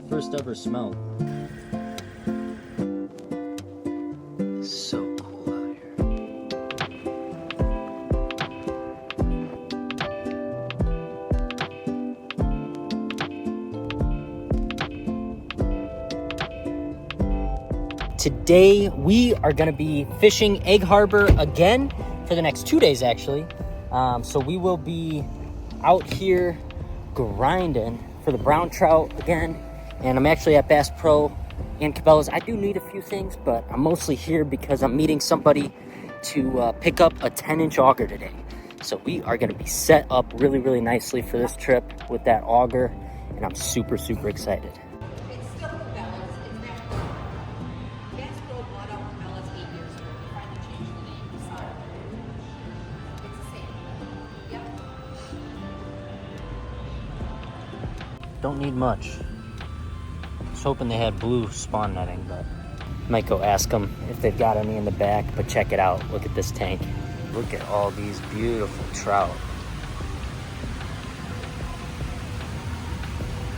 First ever smelt. It's so cool out here. Today we are going to be fishing Egg Harbor again for the next 2 days actually. So we will be out here grinding for the brown trout again. And I'm actually at Bass Pro and Cabela's. I do need a few things, but I'm mostly here because I'm meeting somebody to pick up a 10-inch auger today. So we are going to be set up really, really nicely for this trip with that auger. And I'm super, super excited. It's still Cabela's. It's that Bass Pro bought out Cabela's 8 years ago. They finally changed the name. So it's the same. Yep. Don't need much. I was hoping they had blue spawn netting, but might go ask them if they've got any in the back. But check it out. Look at this tank. Look at all these beautiful trout.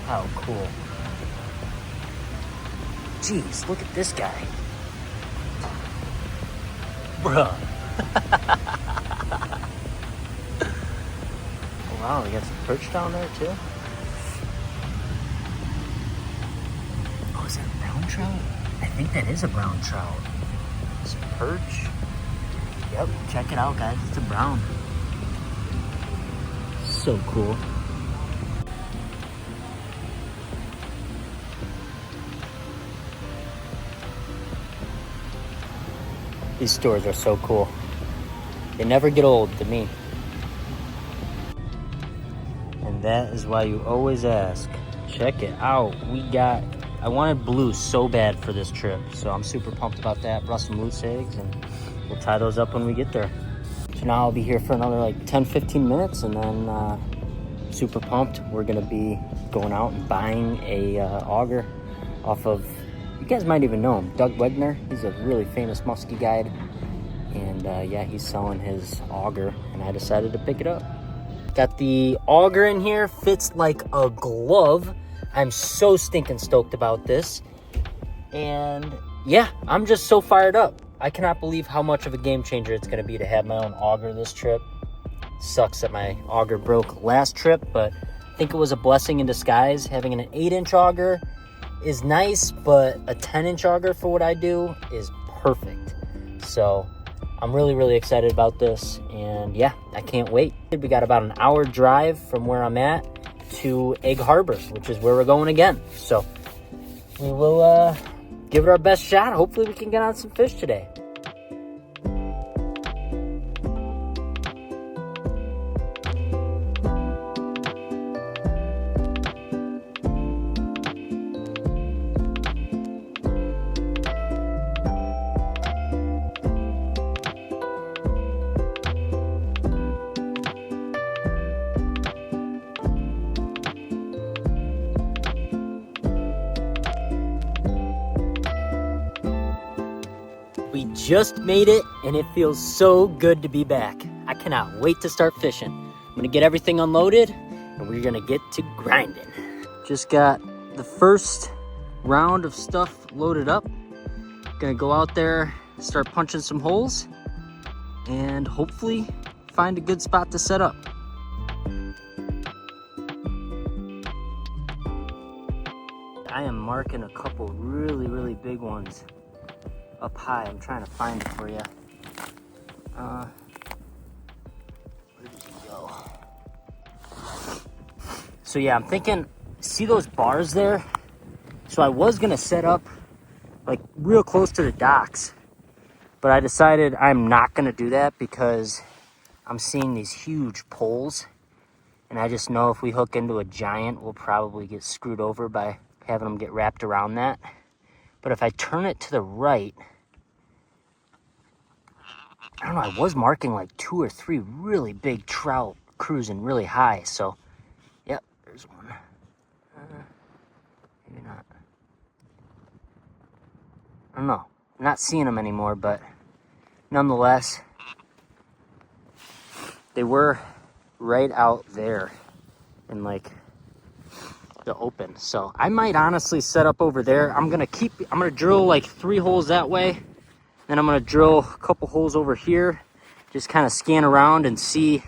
How cool. Jeez, look at this guy. Bruh. Oh, wow, we got some perch down there too. Oh, is that a brown trout? I think that is a brown trout. Some perch. Yep, check it out, guys. It's a brown. So cool. These stores are so cool. They never get old to me. And that is why you always ask. Check it out. I wanted blue so bad for this trip, so I'm super pumped about that. Brought some loose eggs, and we'll tie those up when we get there. So now I'll be here for another like 10-15 minutes, and then super pumped. We're gonna be going out and buying a auger off of, you guys might even know him, Doug Wegner. He's a really famous muskie guide, and yeah, he's selling his auger, and I decided to pick it up. Got the auger in here, fits like a glove. I'm so stinking stoked about this. And yeah, I'm just so fired up. I cannot believe how much of a game changer it's gonna be to have my own auger this trip. Sucks that my auger broke last trip, but I think it was a blessing in disguise. Having an 8-inch auger is nice, but a 10-inch auger for what I do is perfect. So I'm really, really excited about this, and yeah, I can't wait. We got about an hour drive from where I'm at to Egg Harbor, which is where we're going again. So we will give it our best shot. Hopefully we can get on some fish today. We just made it, and it feels so good to be back. I cannot wait to start fishing. I'm gonna get everything unloaded, and we're gonna get to grinding. Just got the first round of stuff loaded up. Gonna go out there, start punching some holes, and hopefully find a good spot to set up. I am marking a couple really, really big ones up high. I'm trying to find it for you. Where did he go? So yeah, I'm thinking, see those bars there? So I was gonna set up like real close to the docks, but I decided I'm not gonna do that because I'm seeing these huge poles, and I just know if we hook into a giant, we'll probably get screwed over by having them get wrapped around that. But if I turn it to the right, I don't know, I was marking like 2 or 3 really big trout cruising really high. So, yep, there's one. Maybe not. I don't know. I'm not seeing them anymore, but nonetheless, they were right out there in like the open. So I might honestly set up over there. I'm gonna drill like 3 holes that way. Then I'm gonna drill a couple holes over here. Just kind of scan around and see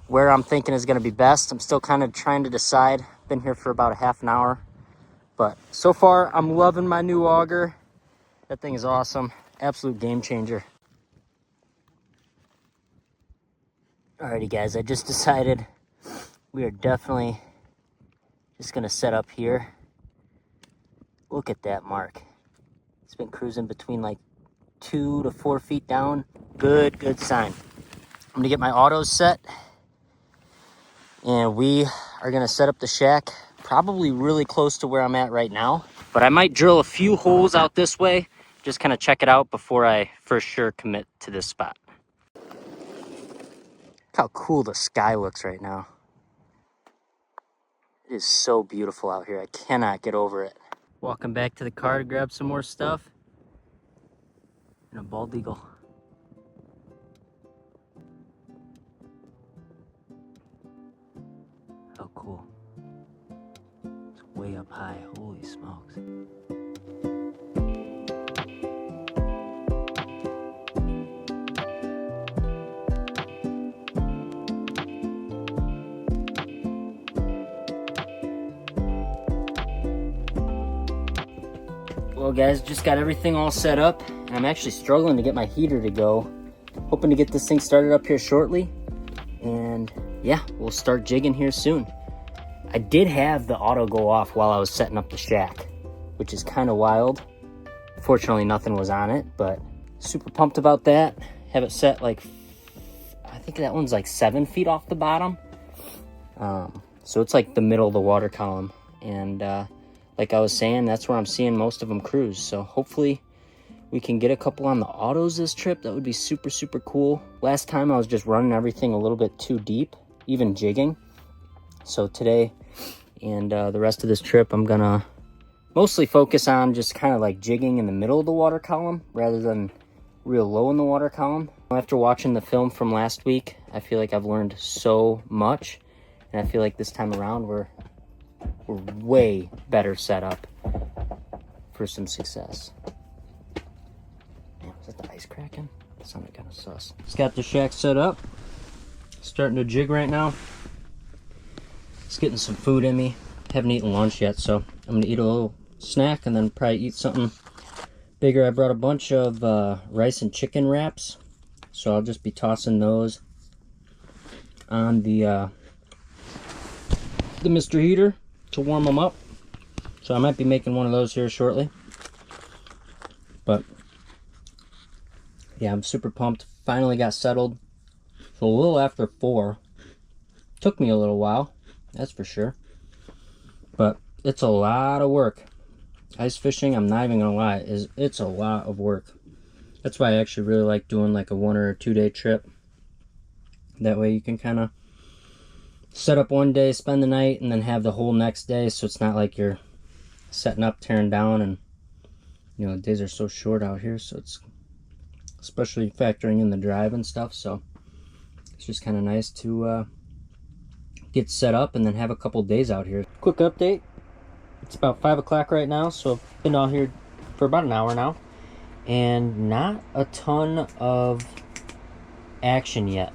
where I'm thinking is gonna be best. I'm still kind of trying to decide. Been here for about a half an hour. But so far, I'm loving my new auger. That thing is awesome. Absolute game changer. Alrighty guys, I just decided we are definitely just gonna set up here. Look at that mark. It's been cruising between like 2 to 4 feet down. Good sign. I'm gonna get my autos set and we are gonna set up the shack probably really close to where I'm at right now. But I might drill a few holes out this way, just kind of check it out before I for sure commit to this spot. Look how cool the sky looks right now. It is so beautiful out here. I cannot get over it. Walking back to the car to grab some more stuff. And a bald eagle. How cool. It's way up high. Holy smokes. Well guys, just got everything all set up and I'm actually struggling to get my heater to go. Hoping to get this thing started up here shortly. And yeah, we'll start jigging here soon. I did have the auto go off while I was setting up the shack, which is kind of wild. Fortunately, nothing was on it, but super pumped about that. Have it set like, I think that one's like 7 feet off the bottom. So it's like the middle of the water column. And like I was saying, that's where I'm seeing most of them cruise. So hopefully we can get a couple on the autos this trip. That would be super cool. Last time I was just running everything a little bit too deep, even jigging. So today and the rest of this trip, I'm gonna mostly focus on just kind of like jigging in the middle of the water column rather than real low in the water column. After watching the film from last week, I feel like I've learned so much. And I feel like this time around we're way better set up for some success. Man, was that the ice cracking? That sounded kind of sus. Just got the shack set up. Starting to jig right now. Just getting some food in me. Haven't eaten lunch yet, so I'm gonna eat a little snack and then probably eat something bigger. I brought a bunch of rice and chicken wraps, so I'll just be tossing those on the Mr. Heater to warm them up. So I might be making one of those here shortly. But yeah, I'm super pumped. Finally got settled. So a little after 4. Took me a little while, that's for sure. But it's a lot of work. Ice fishing, I'm not even gonna lie, it's a lot of work. That's why I actually really like doing like a 1 or 2 day trip. That way you can kind of set up one day, spend the night, and then have the whole next day, so it's not like you're setting up, tearing down, and you know, the days are so short out here, so it's especially factoring in the drive and stuff, so it's just kind of nice to get set up and then have a couple days out here. Quick update, it's about 5 o'clock right now, so I've been out here for about an hour now, and not a ton of action yet.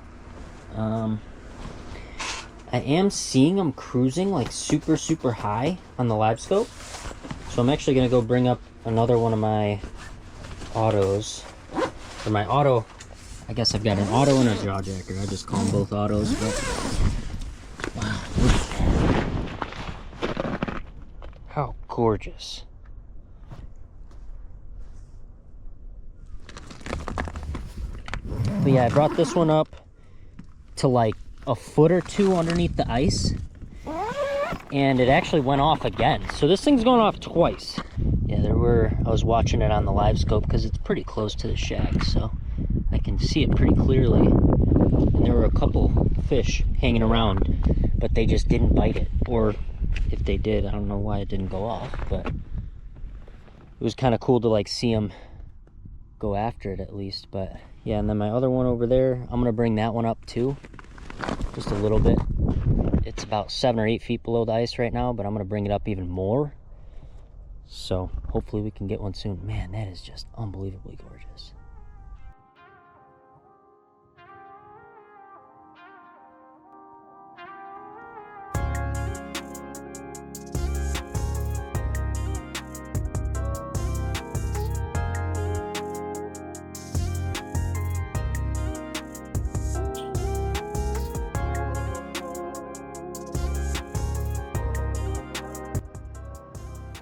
I am seeing them cruising like super high on the live scope. So I'm actually gonna go bring up another one of my autos. For my auto, I guess I've got an auto and a jawjacker. I just call them both autos, but wow. How gorgeous. But yeah, I brought this one up to like a foot or 2 underneath the ice, and it actually went off again. So this thing's going off twice. Yeah, I was watching it on the live scope because it's pretty close to the shack, so I can see it pretty clearly. And there were a couple fish hanging around, but they just didn't bite it. Or if they did, I don't know why it didn't go off, but it was kind of cool to like see them go after it at least. But yeah, and then my other one over there, I'm gonna bring that one up too, just a little bit. It's about 7 or 8 feet below the ice right now, but I'm gonna bring it up even more. So hopefully we can get one soon. Man, that is just unbelievably gorgeous.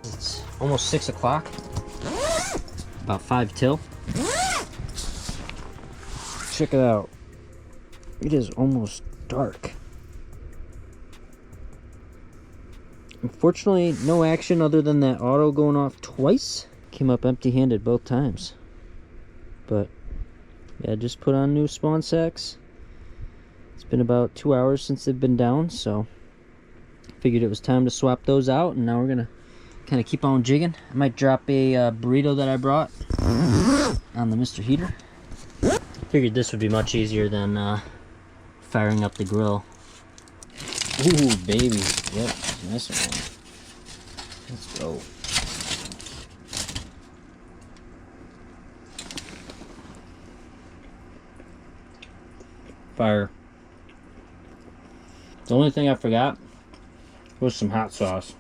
It's almost 6 o'clock. About 5 till. Check it out. It is almost dark. Unfortunately, no action other than that auto going off twice. Came up empty-handed both times. But yeah, just put on new spawn sacks. It's been about 2 hours since they've been down, so figured it was time to swap those out, and now we're gonna kind of keep on jigging. I might drop a burrito that I brought on the Mr. Heater. Figured this would be much easier than firing up the grill. Ooh, baby. Yep, nice one. Let's go. Fire. The only thing I forgot was some hot sauce.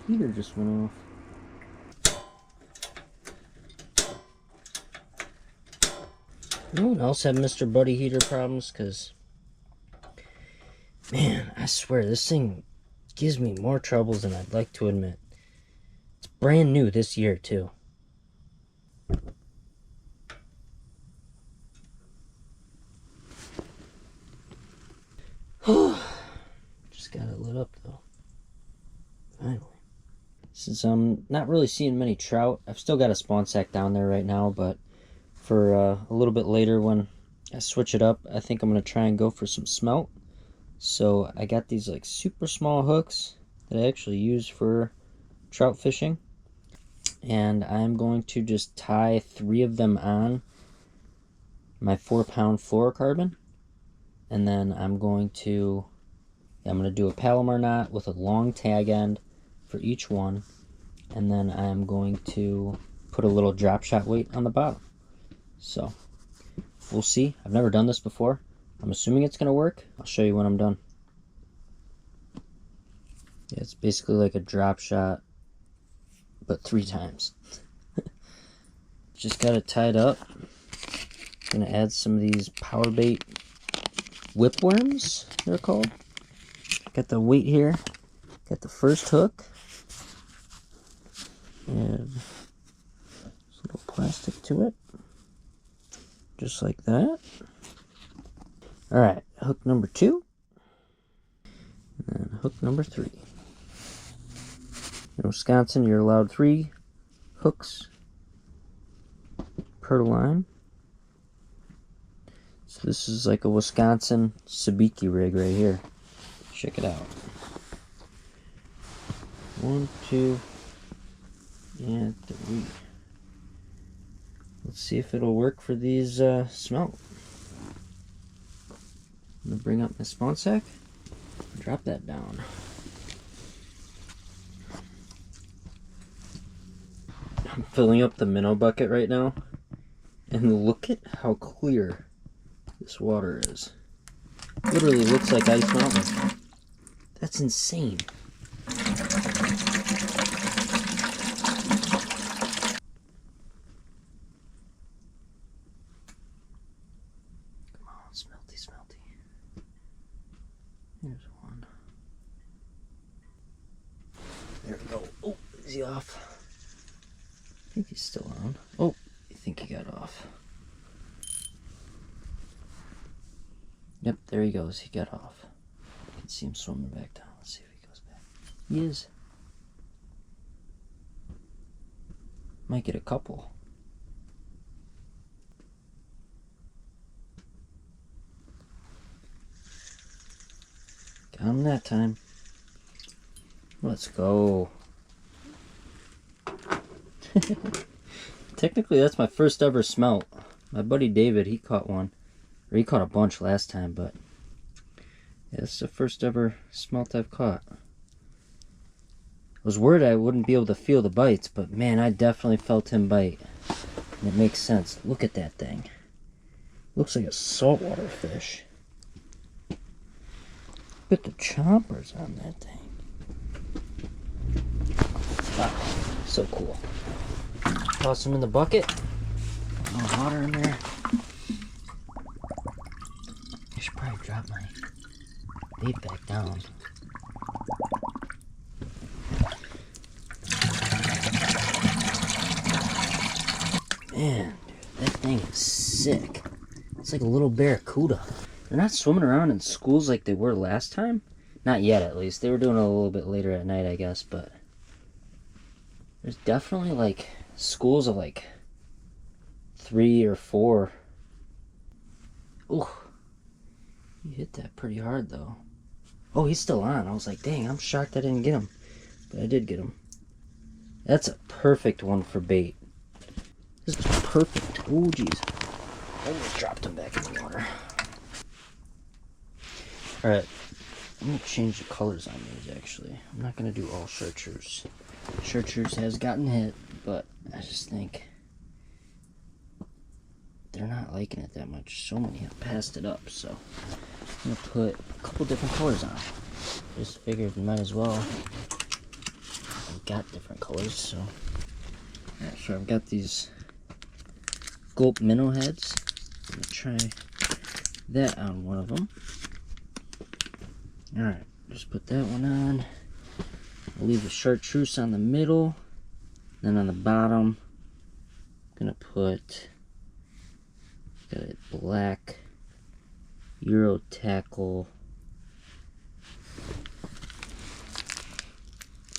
Heater just went off. Anyone else have Mr. Buddy heater problems? Because, man, I swear this thing gives me more troubles than I'd like to admit. It's brand new this year, too. Just got it lit up, though. Finally. Since I'm not really seeing many trout, I've still got a spawn sack down there right now, but for a little bit later when I switch it up, I think I'm going to try and go for some smelt. So I got these like super small hooks that I actually use for trout fishing. And I'm going to just tie 3 of them on my 4-pound fluorocarbon. And then I'm going to do a Palomar knot with a long tag end for each one. And then I'm going to put a little drop shot weight on the bottom. So we'll see. I've never done this before. I'm assuming it's going to work. I'll show you when I'm done. Yeah, it's basically like a drop shot, but 3 times. Just got it tied up. Gonna add some of these power bait whipworms, they're called. Got the weight here. Got the first hook. And a little plastic to it. Just like that. Alright, hook number 2. And hook number 3. In Wisconsin, you're allowed 3 hooks per line. So this is like a Wisconsin sabiki rig right here. Check it out. 1, 2, and 3. Let's see if it'll work for these smelt. I'm gonna bring up my spawn sack. Drop that down. I'm filling up the minnow bucket right now, and look at how clear this water is. Literally looks like Ice Mountain. That's insane. Come on, smelty, smelty. Here's one. There we go. Oh, is he off? I think he's still on. Oh, I think he got off. Yep, there he goes. He got off. I can see him swimming back down. Let's see if he goes back. He is. Might get a couple. Got him that time. Let's go. Technically, that's my first ever smelt. My buddy David, he caught one. Or he caught a bunch last time, but yeah, this is the first ever smelt I've caught. I was worried I wouldn't be able to feel the bites, but man, I definitely felt him bite. And it makes sense. Look at that thing. Looks like a saltwater fish. Look at the chompers on that thing. Wow, so cool. Toss them in the bucket. No water in there. I should probably drop my bait back down. Man, dude, that thing is sick. It's like a little barracuda. They're not swimming around in schools like they were last time. Not yet, at least. They were doing it a little bit later at night, I guess, but there's definitely like schools of like 3 or 4. Ooh, he hit that pretty hard though. Oh, he's still on. I was like, dang, I'm shocked I didn't get him, but I did get him. That's a perfect one for bait. This is perfect. Oh, jeez. Almost dropped him back in the water. Alright, I'm going to change the colors on these, actually. I'm not going to do all chartreuse. Chartreuse has gotten hit, but I just think they're not liking it that much. So many have passed it up, so I'm going to put a couple different colors on. Just figured might as well. I've got different colors, so. Alright, so I've got these gulp minnow heads. I'm going to try that on one of them. Alright, just put that one on. I'll leave the chartreuse on the middle. Then on the bottom, I'm going to put got a black Euro tackle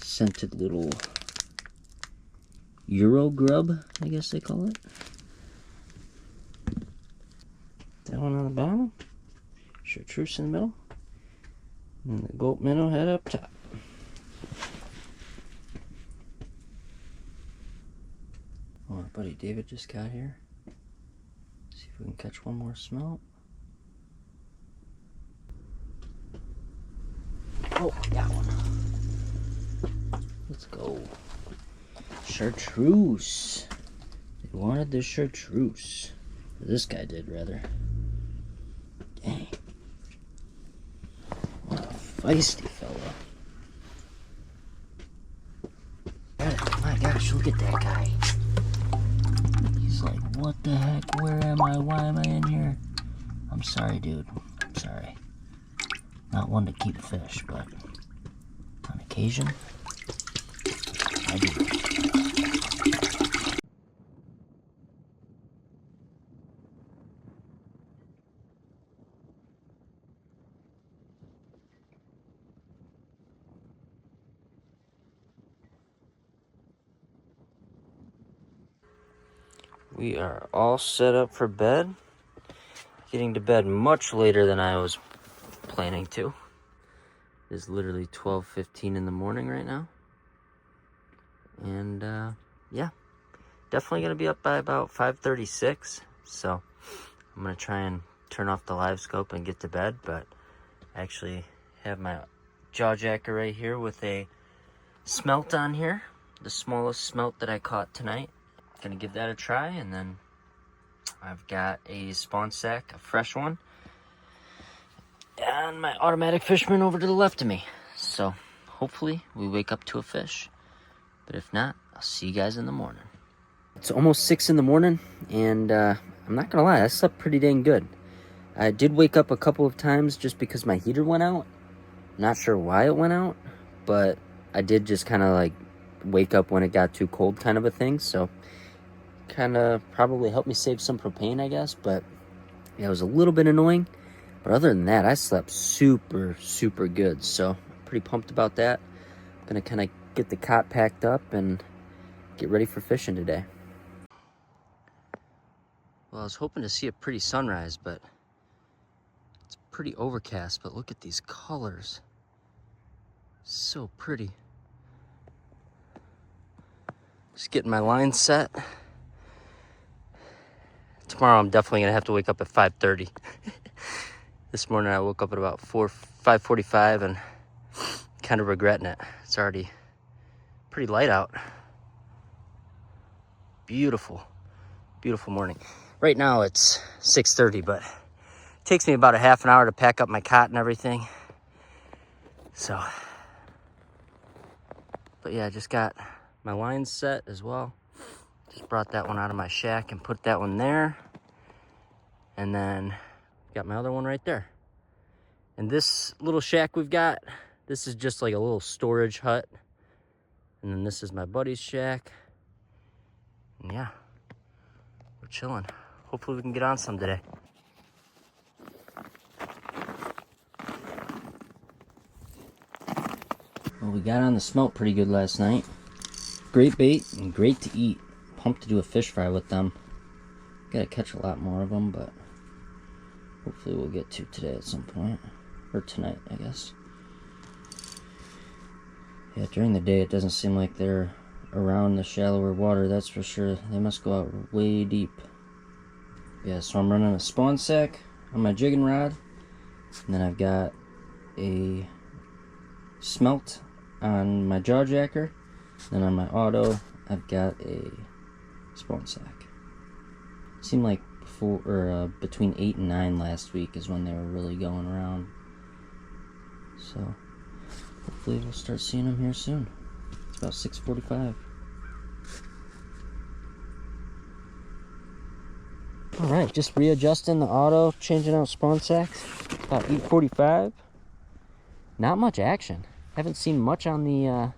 scented little Euro grub, I guess they call it. That one on the bottom, chartreuse in the middle, and the gulp minnow head up top. Oh, our buddy David just got here. See if we can catch one more smelt. Oh, got one. Let's go. Chartreuse. They wanted the chartreuse. Or this guy did, rather. Dang. What a feisty fella. My gosh, look at that guy. He's like, what the heck? Where am I? Why am I in here? I'm sorry, dude. I'm sorry. Not one to keep fish, but on occasion, I do. We are all set up for bed. Getting to bed much later than I was planning to. It is literally 12:15 in the morning right now. And yeah, definitely gonna be up by about 5:36. So I'm gonna try and turn off the live scope and get to bed, but I actually have my jaw jacker right here with a smelt on here. The smallest smelt that I caught tonight. Gonna give that a try, and then I've got a spawn sack, a fresh one, and my automatic fisherman over to the left of me. So hopefully we wake up to a fish, but if not, I'll see you guys in the morning. It's almost 6 in the morning, and I'm not gonna lie, I slept pretty dang good. I did wake up a couple of times just because my heater went out. Not sure why it went out, but I did just kind of like wake up when it got too cold, kind of a thing. So kind of probably helped me save some propane, I guess. But yeah, it was a little bit annoying. But other than that, I slept super, super good. So I'm pretty pumped about that. I'm gonna kind of get the cot packed up and get ready for fishing today. Well, I was hoping to see a pretty sunrise, but it's pretty overcast. But look at these colors. So pretty. Just getting my line set. tomorrow I'm definitely gonna have to wake up at 5:30. This morning I woke up at about 5:45 and kind of regretting it. It's already pretty light out. Beautiful, beautiful morning. Right now it's 6:30, but it takes me about a half an hour to pack up my cot and everything. So, but yeah, I just got my lines set as well. Just brought that one out of my shack and put that one there. And then got my other one right there. And this little shack we've got, this is just like a little storage hut. And then this is my buddy's shack. And yeah, we're chilling. Hopefully we can get on some today. Well, we got on the smelt pretty good last night. Great bait and great to eat. Pumped to do a fish fry with them. Gotta catch a lot more of them, but hopefully we'll get to today at some point. Or tonight, I guess. Yeah, during the day it doesn't seem like they're around the shallower water, that's for sure. They must go out way deep. Yeah, so I'm running a spawn sack on my jigging rod. And then I've got a smelt on my jaw jacker. Then on my auto, I've got a spawn sack. Seemed like between 8 and 9 last week is when they were really going around. So hopefully we'll start seeing them here soon. It's about 6:45. All right, just readjusting the auto, changing out spawn sacks. About 8:45. Not much action. Haven't seen much on the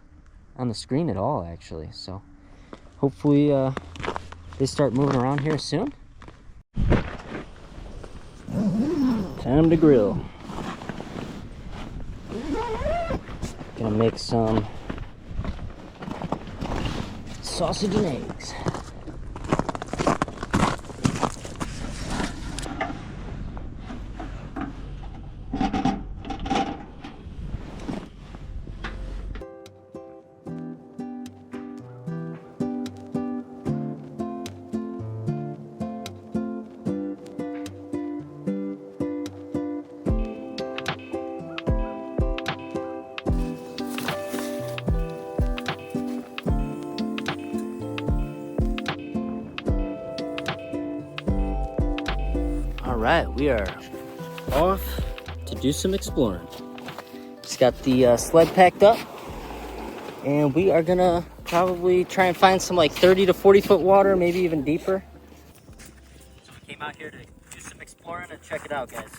screen at all, actually. So hopefully they start moving around here soon. Time to grill. Gonna make some sausage and eggs. All right, we are off to do some exploring. Just got the sled packed up, and we are gonna probably try and find some like 30 to 40 foot water, maybe even deeper. So we came out here to do some exploring and check it out, guys.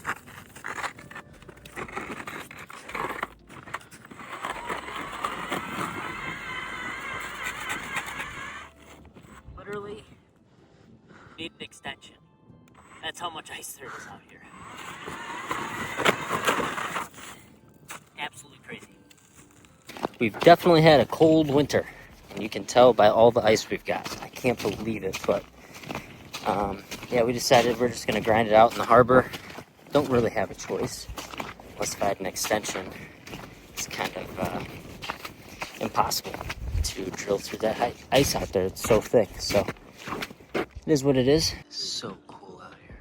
Literally need an extension. That's how much ice there is out here. Absolutely crazy. We've definitely had a cold winter, and you can tell by all the ice we've got. I can't believe it, but yeah, we decided we're just gonna grind it out in the harbor. Don't really have a choice. Unless if I had an extension, it's kind of impossible to drill through that ice out there. It's so thick, so it is what it is. So cool out here.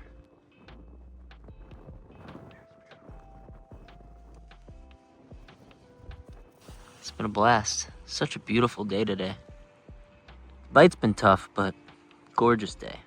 It's been a blast. Such a beautiful day today. Bite's been tough, but gorgeous day.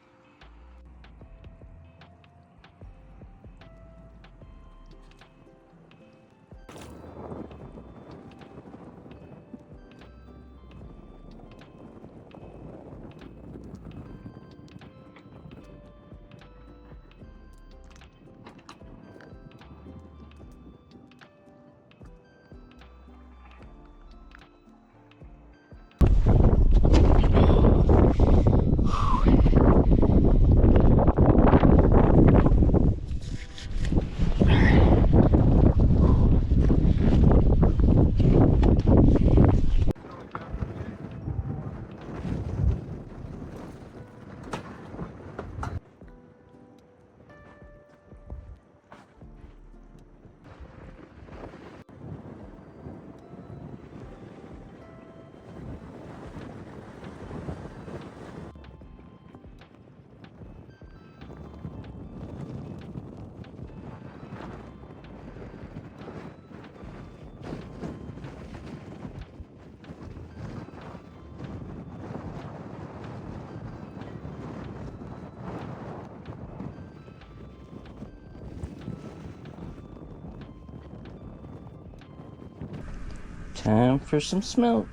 Time for some smelt.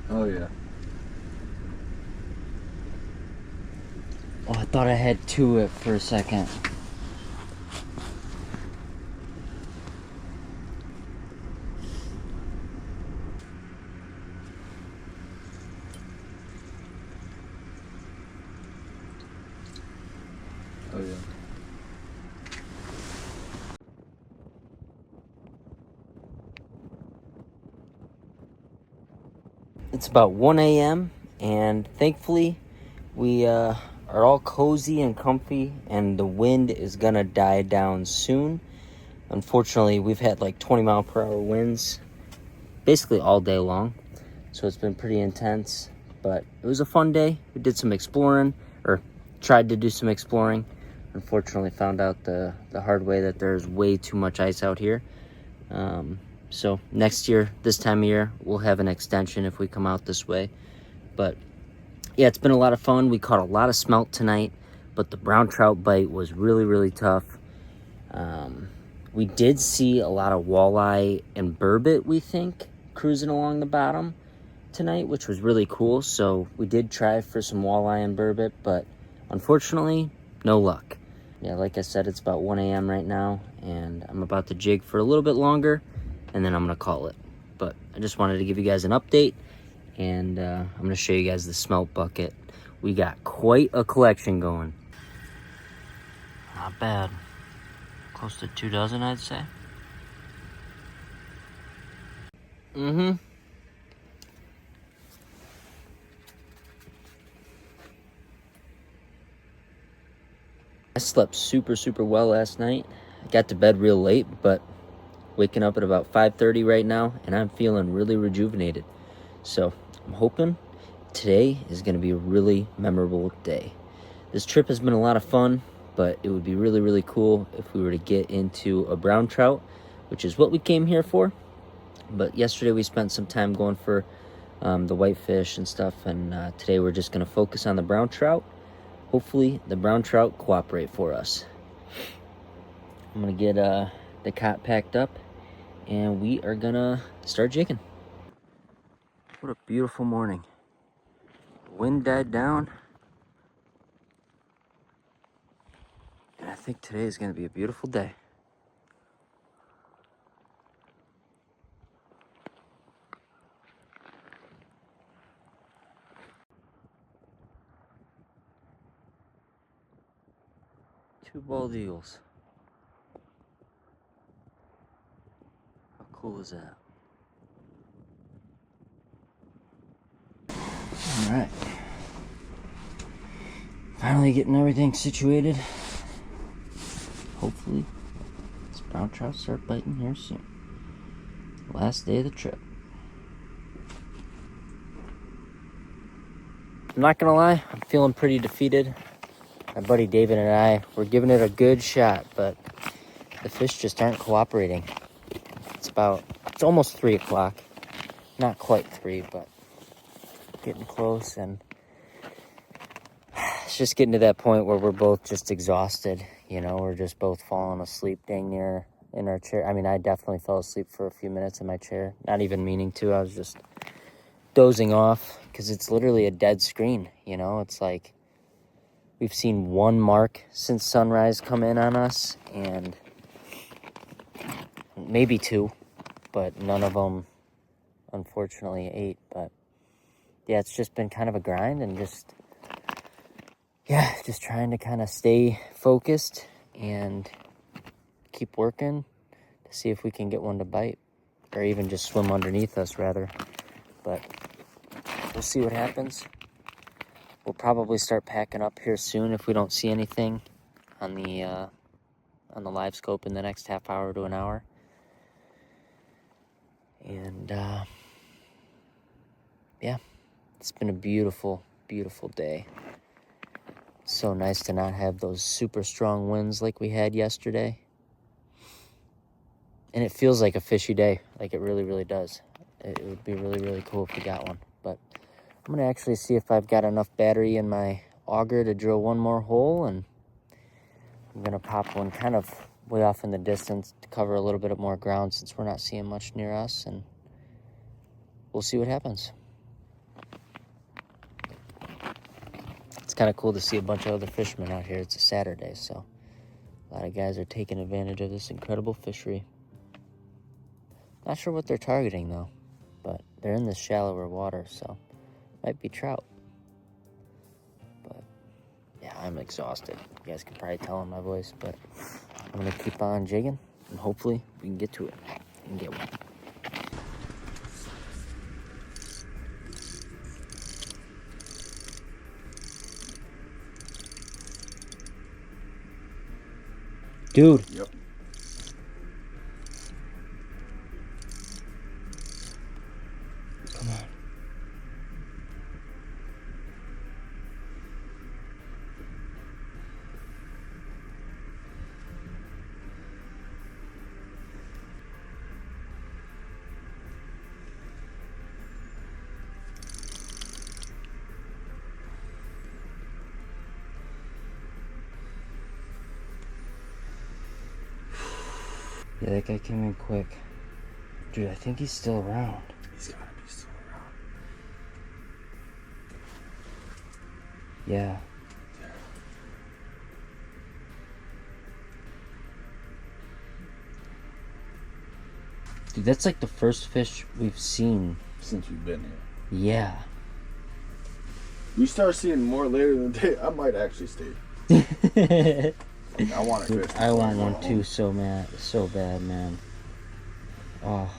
Oh yeah. Oh, I thought I had two it for a second. Oh yeah. It's about 1 a.m. and thankfully we are all cozy and comfy, and the wind is gonna die down soon. Unfortunately, we've had like 20-mile-per-hour winds basically all day long, so it's been pretty intense, but it was a fun day. We did some exploring, or tried to do some exploring. Unfortunately, found out the hard way that there's way too much ice out here. So next year, this time of year, we'll have an extension if we come out this way. But yeah, it's been a lot of fun. We caught a lot of smelt tonight, but the brown trout bite was really, really tough. We did see a lot of walleye and burbot, we think, cruising along the bottom tonight, which was really cool. So we did try for some walleye and burbot, but unfortunately, no luck. Yeah, like I said, it's about 1 a.m. right now, and I'm about to jig for a little bit longer, and then I'm gonna call it. But I just wanted to give you guys an update, and I'm gonna show you guys the smelt bucket. We got quite a collection going. Not bad. Close to 24, I'd say. I slept super, super well last night. I got to bed real late, but waking up at about 5:30 right now, and I'm feeling really rejuvenated. So I'm hoping today is going to be a really memorable day. This trip has been a lot of fun, but it would be really, really cool if we were to get into a brown trout, which is what we came here for. But yesterday we spent some time going for the whitefish and stuff, and today we're just going to focus on the brown trout. Hopefully the brown trout cooperate for us. I'm going to get the cot packed up, and we are going to start jigging. What a beautiful morning. Wind died down, and I think today is going to be a beautiful day. Two bald eagles. How cool is that? All right. Finally getting everything situated. Hopefully this brown trout start biting here soon. Last day of the trip. I'm not gonna lie, I'm feeling pretty defeated. My buddy David and I, we're giving it a good shot, but the fish just aren't cooperating. It's almost 3 o'clock. Not quite 3, but getting close, and it's just getting to that point where we're both just exhausted. You know, we're just both falling asleep dang near in our chair. I mean, I definitely fell asleep for a few minutes in my chair, not even meaning to. I was just dozing off because it's literally a dead screen. You know, it's like we've seen one mark since sunrise come in on us, and maybe 2, but none of them unfortunately ate. But yeah, it's just been kind of a grind, and just trying to kind of stay focused and keep working to see if we can get one to bite, or even just swim underneath us rather. But we'll see what happens. We'll probably start packing up here soon if we don't see anything on the live scope in the next half hour to an hour. And yeah, it's been a beautiful, beautiful day. It's so nice to not have those super strong winds like we had yesterday. And it feels like a fishy day, like it really, really does. It would be really, really cool if we got one. But I'm gonna actually see if I've got enough battery in my auger to drill one more hole, and I'm gonna pop one kind of way off in the distance to cover a little bit more ground since we're not seeing much near us, and we'll see what happens. It's kind of cool to see a bunch of other fishermen out here. It's a Saturday, so a lot of guys are taking advantage of this incredible fishery. Not sure what they're targeting though, but they're in this shallower water, so might be trout. But yeah, I'm exhausted. You guys can probably tell in my voice, but I'm gonna keep on jigging, and hopefully we can get to it and get one. Dude. Yep. Come on. Yeah, that guy came in quick. Dude, I think he's still around. He's gotta be still around. Yeah. Dude, that's like the first fish we've seen. Since we've been here. Yeah. We start seeing more later in the day. I might actually stay. I want to fish. I want one too so bad, man. Oh.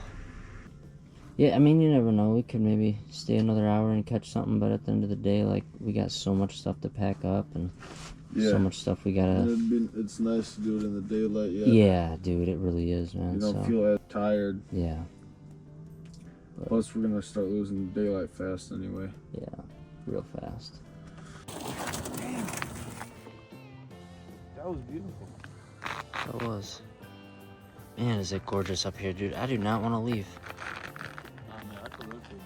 Yeah, I mean, you never know. We could maybe stay another hour and catch something, but at the end of the day, like, we got so much stuff to pack up and so much stuff we gotta... It's nice to do it in the daylight, Yeah, dude, it really is, man. You don't feel as tired. Yeah. Plus, we're gonna start losing daylight fast anyway. Yeah, real fast. That was beautiful. That was. Man, is it gorgeous up here, dude. I do not want to leave. I could live here.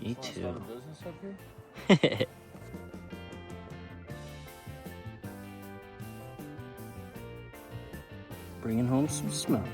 Me Wanna too. start a business up here? Bringing home some smelt.